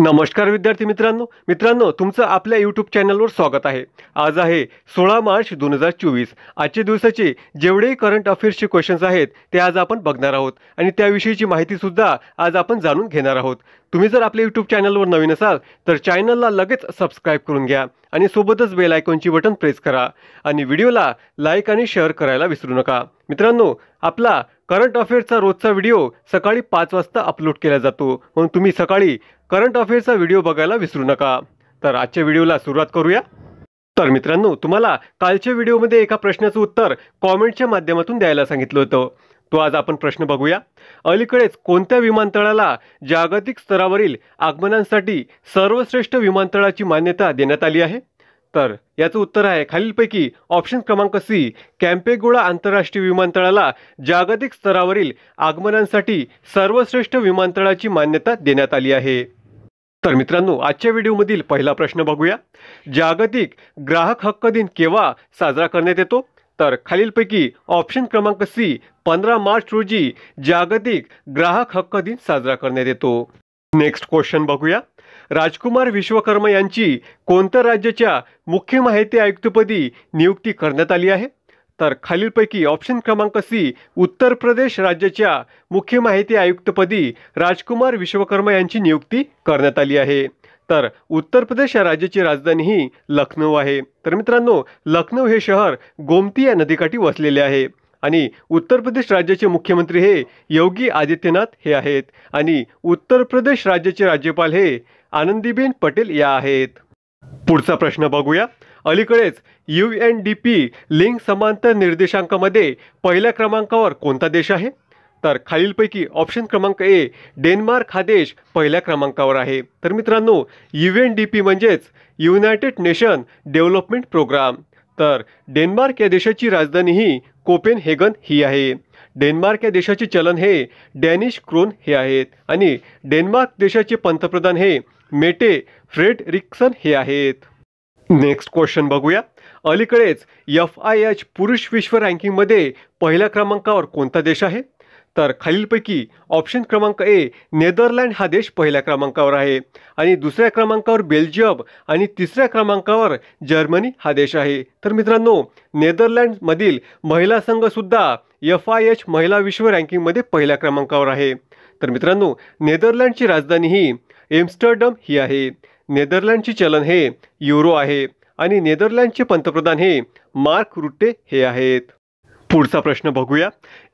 नमस्कार विद्यार्थी मित्रांनो तुमचं आपल्या यूट्यूब चॅनलवर स्वागत आहे। आज आहे 16 मार्च 2024। आजच्या दिवसाचे जेवढेही करंट अफेअर्सचे क्वेश्चन्स आहेत ते आज आपण बघणार आहोत आणि त्याविषयीची माहिती सुद्धा आज आपण जाणून घेणार आहोत। तुम्ही जर आपल्या यूट्यूब चॅनलवर नवीन असाल तर चॅनलला लगेच सबस्क्राइब करून घ्या आणि सोबतच बेल आयकॉनची बटन प्रेस करा आणि व्हिडिओला लाईक आणि शेअर करायला विसरू नका। मित्रांनो, आपला करंट अफेअर्सचा रोजचा व्हिडिओ सकाळी 5 वाजता अपलोड केला जातो, म्हणून तुम्ही सकाळी करंट अफेअर्सचा व्हिडिओ बघायला विसरू नका। तर आजच्या व्हिडिओला सुरुवात करूया। तर मित्रांनो, तुम्हाला कालच्या व्हिडिओमध्ये एका प्रश्नाचं उत्तर कमेंटच्या माध्यमातून द्यायला सांगितलं होतं। तो आज आपण प्रश्न बघूया। अलीकडेच कोणत्या विमानतळाला जागतिक स्तरावरील आगमनांसाठी सर्वश्रेष्ठ विमानतळाची मान्यता देण्यात आली आहे? तर याचं उत्तर आहे खालीलपैकी ऑप्शन क्रमांक सी, कॅम्पेगोडा आंतरराष्ट्रीय विमानतळाला जागतिक स्तरावरील आगमनांसाठी सर्वश्रेष्ठ विमानतळाची मान्यता देण्यात आली आहे। तर मित्रांनो, आजच्या व्हिडिओमधील पहिला प्रश्न बघूया। जागतिक ग्राहक हक्क दिन केव्हा साजरा करण्यात येतो? तर खालीलपैकी ऑप्शन क्रमांक सी, 15 मार्च रोजी जागतिक ग्राहक हक्क दिन साजरा करण्यात येतो। नेक्स्ट क्वेश्चन बघूया। राजकुमार विश्वकर्मा यांची कोणत्या राज्याच्या मुख्य माहिती आयुक्तपदी नियुक्ती करण्यात आली आहे? तर खालीलपैकी ऑप्शन क्रमांक सी, उत्तर प्रदेश राज्याच्या मुख्य माहिती आयुक्तपदी राजकुमार विश्वकर्मा यांची नियुक्ती करण्यात आली आहे। तर उत्तर प्रदेश या राज्याची राजधानी ही लखनौ आहे। तर मित्रांनो, लखनौ हे शहर गोमती या नदीकाठी वसलेले आहे आणि उत्तर प्रदेश राज्याचे मुख्यमंत्री हे योगी आदित्यनाथ हे आहेत आणि उत्तर प्रदेश राज्याचे राज्यपाल हे आनंदीबेन पटेल या आहेत। पुढचा प्रश्न बघूया। अलीकडेच UNDP लिंग समांतर निर्देशांकामध्ये पहिल्या क्रमांकावर कोणता देश आहे? तर खालीलपैकी ऑप्शन क्रमांक ए, डेन्मार्क हा देश पहिल्या क्रमांकावर आहे। तर मित्रांनो, UNDP म्हणजेच युनायटेड नेशन डेव्हलपमेंट प्रोग्राम। तर डेन्मार्क या देशाची राजधानी ही कोपेनहेगन ही आहे। डेन्मार्क या देशाचे चलन हे डॅनिश क्रोन हे आहेत आणि डेन्मार्क देशाचे पंतप्रधान हे मेटे फ्रेडरिक्सन हे आहेत। नेक्स्ट क्वेश्चन बघूया। अलीकडेच FIH पुरुष विश्व रँकिंगमध्ये पहिल्या क्रमांकावर कोणता देश आहे? तर खालीलपैकी ऑप्शन क्रमांक ए, नेदरलँड हा देश पहिल्या क्रमांकावर आहे आणि दुसऱ्या क्रमांकावर बेल्जियम आणि तिसऱ्या क्रमांकावर जर्मनी हा देश आहे। तर मित्रांनो, नेदरलँडमधील महिला संघ सुद्धा FIH महिला विश्व रँकिंगमध्ये पहिल्या क्रमांकावर आहे। तर मित्रांनो, नेदरलँडची राजधानी ही एम्स्टरडम ही आहे। नेदरलँडचे चलन हे युरो आहे आणि नेदरलँडचे पंतप्रधान हे मार्क रुटे हे आहेत। पुढचा प्रश्न बघूया।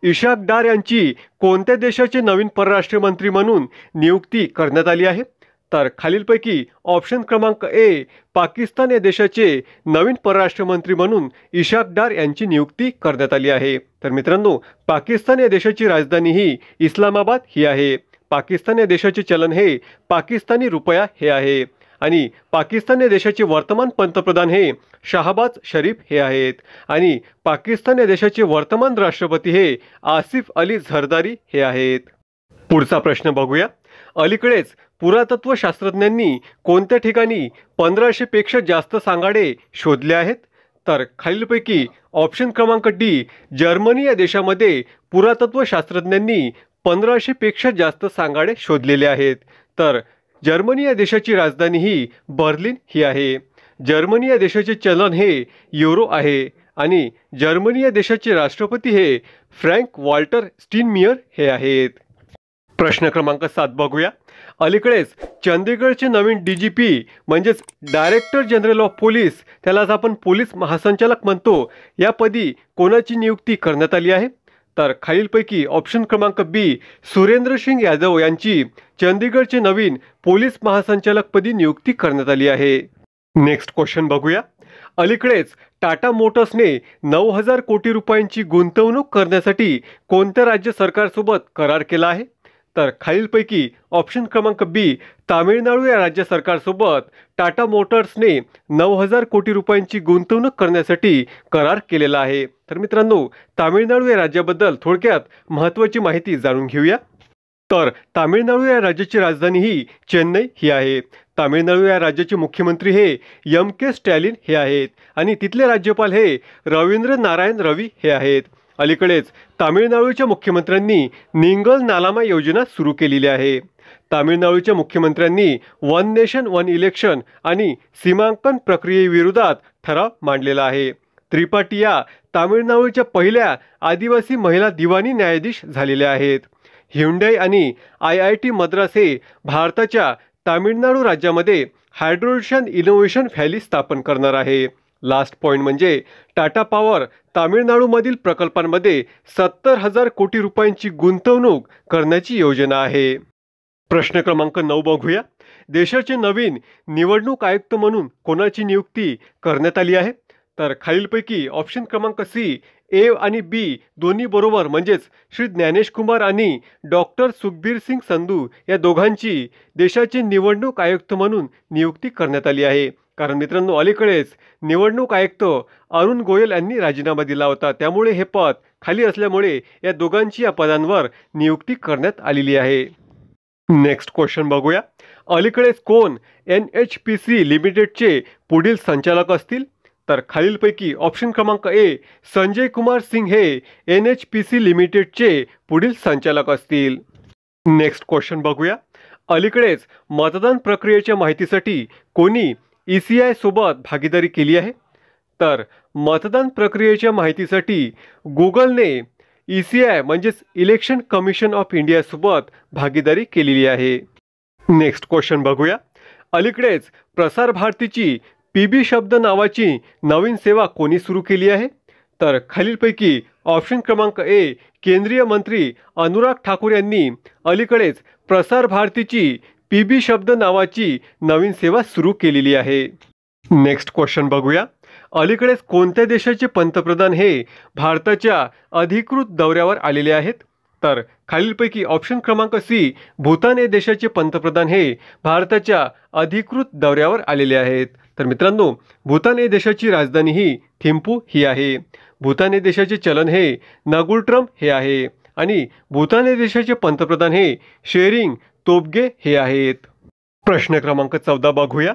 इशाक डार यांची कोणत्या देशाचे नवीन परराष्ट्र मंत्री म्हणून नियुक्ती करण्यात आली आहे? तर खालीलपैकी ऑप्शन क्रमांक ए, पाकिस्तान या देशाचे नवीन परराष्ट्र मंत्री म्हणून इशाक डार यांची नियुक्ती करण्यात आली आहे। तर मित्रांनो, पाकिस्तान या देशाची राजधानी ही इस्लामाबाद ही आहे। पाकिस्तान या देशाचे चलन हे पाकिस्तानी रुपया हे आहे आणि पाकिस्तान या देशाचे वर्तमान पंतप्रधान हे शहबाज शरीफ हे आहेत आणि पाकिस्तान या देशाचे वर्तमान राष्ट्रपती हे आसिफ अली झरदारी हे आहेत। पुढचा प्रश्न बघूया। अलीकडेच पुरातत्व शास्त्रज्ञांनी कोणत्या ठिकाणी 1500 पेक्षा जास्त सांगाडे शोधले आहेत? तर खालीलपैकी ऑप्शन क्रमांक डी, जर्मनी या देशामध्ये पुरातत्व शास्त्रज्ञांनी 1500 पेक्षा जास्त सांगाडे शोधलेले आहेत। तर जर्मनी या देशाची राजधानी ही बर्लिन ही आहे। जर्मनी या देशाचे चलन हे युरो आहे आणि जर्मनी या देशाचे राष्ट्रपती हे फ्रँक वॉल्टर स्टीनमियर हे आहेत। प्रश्न क्रमांक 7 बघूया। अलीकडेच चंदीगडचे नवीन DGP म्हणजेच डायरेक्टर जनरल ऑफ पोलीस, त्यालाच आपण पोलीस महासंचालक म्हणतो, या पदी कोणाची नियुक्ती करण्यात आली आहे? तर खालीलपैकी ऑप्शन क्रमांक बी, सुरेंद्र सिंग यादव यांची चंदीगडचे नवीन पोलीस महासंचालकपदी नियुक्ती करण्यात आली आहे। नेक्स्ट क्वेश्चन बघूया। अलीकडेच टाटा मोटर्सने 9000 कोटी रुपयांची गुंतवणूक करण्यासाठी कोणत्या राज्य सरकारसोबत करार केला आहे? तर खालीलपैकी ऑप्शन क्रमांक बी, तामिळनाडू या राज्य सरकारसोबत टाटा मोटर्सने 9000 कोटी रुपयांची गुंतवणूक करण्यासाठी करार केलेला आहे। तर मित्रांनो, तामिळनाडू या राज्याबद्दल थोडक्यात महत्त्वाची माहिती जाणून घेऊया। तर तामिळनाडू या राज्याची राजधानी ही चेन्नई ही आहे। तामिळनाडू या राज्याचे मुख्यमंत्री हे MK स्टॅलिन हे आहेत आणि तिथले राज्यपाल हे रवींद्र नारायण रवी हे आहेत। अलीकडेच तामिळनाडूच्या मुख्यमंत्र्यांनी निंगल नालामा योजना सुरू केलेली आहे। तामिळनाडूच्या मुख्यमंत्र्यांनी वन नेशन वन इलेक्शन आणि सीमांकन प्रक्रियेविरोधात ठराव मांडलेला आहे. त्रिपाठी या तामिळनाडूच्या पहिल्या आदिवासी महिला दिवाणी न्यायाधीश झालेल्या आहेत. ह्युंडई आणि IIT मद्रास हे भारताच्या तामिळनाडू राज्यामध्ये हायड्रोजन इनोव्हेशन व्हॅली स्थापन करणार आहे. लास्ट पॉइंट म्हणजे टाटा पॉवर तामिळनाडूमधील प्रकल्पांमध्ये 70,000 कोटी रुपयांची गुंतवणूक करण्याची योजना आहे. प्रश्न क्रमांक 9 बघूया. देशाचे नवीन निवडणूक आयुक्त म्हणून कोणाची नियुक्ती करण्यात आली आहे? तर खालीलपैकी ऑप्शन क्रमांक सी ए आणि बी दोन्ही बरोबर म्हणजेच श्री ज्ञानेश कुमार आणि डॉक्टर सुखबीर सिंग संधू या दोघांची देशाचे निवडणूक आयुक्त म्हणून नियुक्ती करण्यात आली आहे. कारण मित्रांनो, अलीकडेच निवडणूक आयुक्त अरुण गोयल यांनी राजीनामा दिला होता, त्यामुळे हे पद खाली असल्यामुळे या दोघांची या पदांवर नियुक्ती करण्यात आलेली आहे. नेक्स्ट क्वेश्चन बघूया. अलीकडेच कोण NHPC लिमिटेडचे पुढील संचालक असतील? तर खालीलपैकी ऑप्शन क्रमांक ए संजय कुमार सिंग हे NHPC लिमिटेडचे पुढील संचालक असतील. नेक्स्ट क्वेश्चन बघूया. अलीकडेच मतदान प्रक्रियेच्या माहितीसाठी कोणी ECI सोबत भागीदारी केली आहे? तर मतदान प्रक्रियेच्या माहितीसाठी गुगलने ECI म्हणजेच इलेक्शन कमिशन ऑफ इंडिया सोबत भागीदारी केलेली आहे. नेक्स्ट क्वेश्चन बघूया. अलीकडेच प्रसार भारतीची PB शब्द नावाची नवीन सेवा कोणी सुरू केली आहे? तर खालीलपैकी ऑप्शन क्रमांक ए केंद्रीय मंत्री अनुराग ठाकूर यांनी अलीकडेच प्रसार भारतीची PB शब्द नावाची नवीन सेवा सुरू केलेली आहे. नेक्स्ट क्वेश्चन बघूया. अलीकडेच कोणत्या देशाचे पंतप्रधान हे भारताच्या अधिकृत दौऱ्यावर आलेले आहेत? तर खालीलपैकी ऑप्शन क्रमांक सी भूतान या देशाचे पंतप्रधान हे भारताच्या अधिकृत दौऱ्यावर आलेले आहेत. तर मित्रांनो, भूतान या देशाची राजधानी ही थिम्पू ही आहे. भूतान या देशाचे चलन हे नगुल्ट्रम हे आहे आणि भूतान या देशाचे पंतप्रधान हे शेरिंग तोब्गे हे आहेत. प्रश्न क्रमांक 14 बघूया.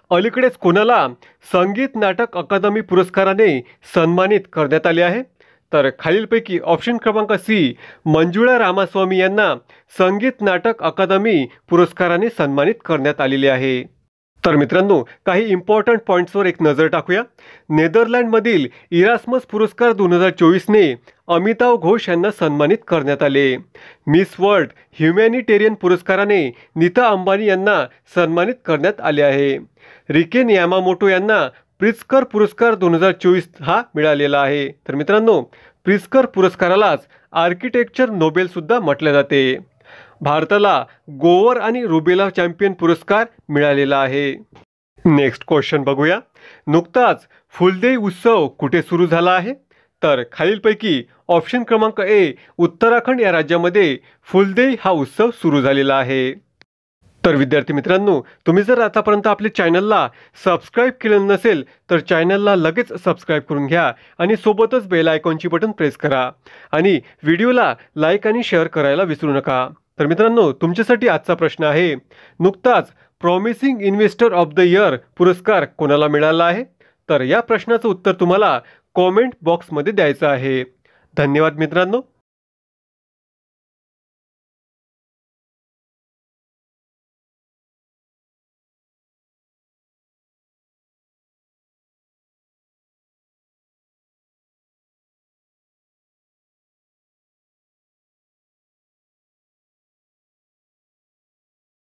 अलीकडेच कोणाला संगीत नाटक अकादमी पुरस्काराने सन्मानित करण्यात आले आहे? तर खालीलपैकी ऑप्शन क्रमांक सी मंजुळा रामास्वामी यांना संगीत नाटक अकादमी पुरस्काराने सन्मानित करण्यात आलेले आहे. तर मित्रांनो, काही इम्पॉर्टंट पॉईंट्सवर एक नजर टाकूया. नेदरलँडमधील इरास्मस पुरस्कार 2024ने अमिताव घोष यांना सन्मानित करण्यात आले. मिस वर्ल्ड ह्युमॅनिटेरियन पुरस्काराने नीता अंबानी यांना सन्मानित करण्यात आले आहे. रिकेन यामामोटो यांना प्रित्झकर पुरस्कार 2024 हा मिळालेला आहे. तर मित्रांनो, प्रित्झकर पुरस्कारालाच आर्किटेक्चर नोबेल सुद्धा म्हटले जाते. भारताला गोवर आणि रुबेला चॅम्पियन पुरस्कार मिळालेला आहे. नेक्स्ट क्वेश्चन बघूया. नुकताच फुलदेई उत्सव कुठे सुरू झाला आहे? तर खालीलपैकी ऑप्शन क्रमांक ए उत्तराखंड या राज्यामध्ये फुलदेई हा उत्सव सुरू झालेला आहे. तर विद्यार्थी मित्रांनो, तुम्ही जर आतापर्यंत आपल्या चॅनलला सबस्क्राईब केलं नसेल तर चॅनलला लगेच सबस्क्राईब करून घ्या आणि सोबतच बेल आयकॉनची बटन प्रेस करा आणि व्हिडिओला लाईक आणि शेअर करायला विसरू नका. तर मित्रांनो, तुमच्यासाठी आजचा प्रश्न आहे, नुकताच promising investor of the year पुरस्कार कोणाला मिळाला आहे? तर या प्रश्नाचं उत्तर तुम्हाला कॉमेंट बॉक्समध्ये द्यायचं आहे. धन्यवाद मित्रांनो.